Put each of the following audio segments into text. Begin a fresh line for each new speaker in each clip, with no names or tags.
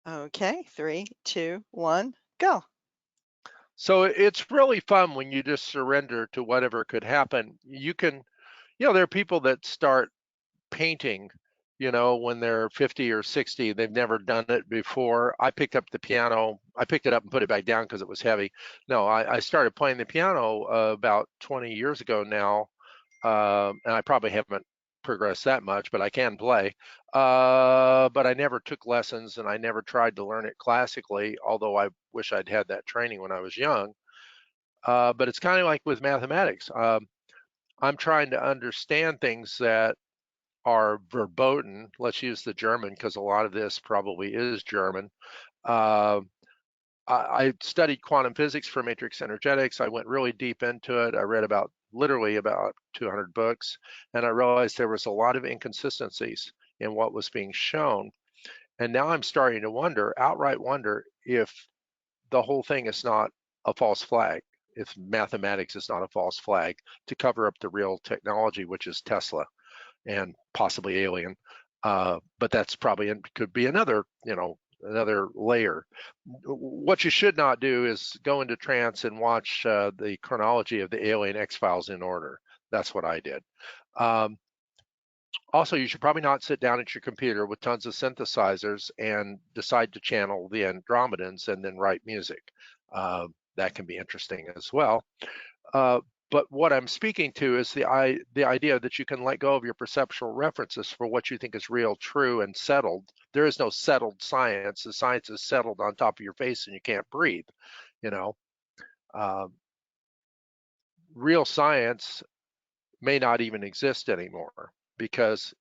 Okay, 3, 2, 1, go.
So it's really fun when you just surrender to whatever could happen. There are people that start painting, when they're 50 or 60, they've never done it before. I picked up the piano. I picked it up and put it back down because it was heavy. No, I started playing the piano about 20 years ago now, and I probably haven't progressed that much, but I can play. But I never took lessons and I never tried to learn it classically, although I wish I'd had that training when I was young. But it's kind of like with mathematics. I'm trying to understand things that are verboten. Let's use the German because a lot of this probably is German. Uh, I studied quantum physics for matrix energetics. I went really deep into it. I read literally about 200 books, and I realized there was a lot of inconsistencies in what was being shown. And now I'm starting to outright wonder, if the whole thing is not a false flag, if mathematics is not a false flag to cover up the real technology, which is Tesla and possibly alien. But that's probably could be another layer. What you should not do is go into trance and watch the chronology of the Alien X-Files in order. That's what I did. Um, Also, you should probably not sit down at your computer with tons of synthesizers and decide to channel the Andromedans and then write music. That can be interesting as well. Uh, but what I'm speaking to is the idea that you can let go of your perceptual references for what you think is real, true, and settled. There is no settled science. The science is settled on top of your face and you can't breathe. You know, uh, Real science may not even exist anymore because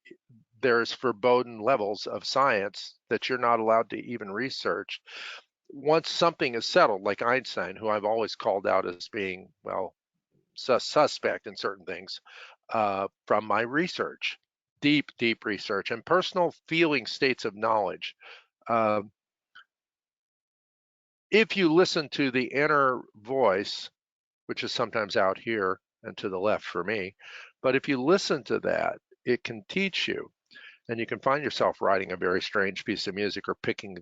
there's verboten levels of science that you're not allowed to even research. Once something is settled, like Einstein, who I've always called out as being, well, suspect in certain things from my research, deep research, and personal feeling states of knowledge. Uh, if you listen to the inner voice, which is sometimes out here and to the left for me, but if you listen to that, it can teach you, and you can find yourself writing a very strange piece of music or picking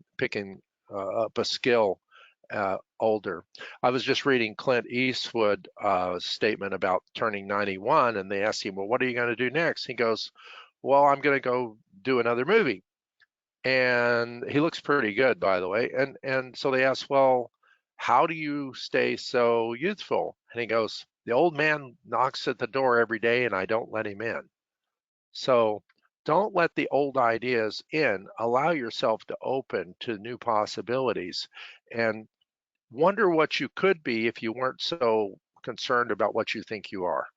up a skill older. I was just reading Clint Eastwood statement about turning 91, and they asked him, "Well, what are you going to do next?" He goes, "Well, I'm going to go do another movie." And he looks pretty good, by the way. And so they asked, "Well, how do you stay so youthful?" And he goes, "The old man knocks at the door every day, and I don't let him in." So don't let the old ideas in. Allow yourself to open to new possibilities and wonder what you could be if you weren't so concerned about what you think you are.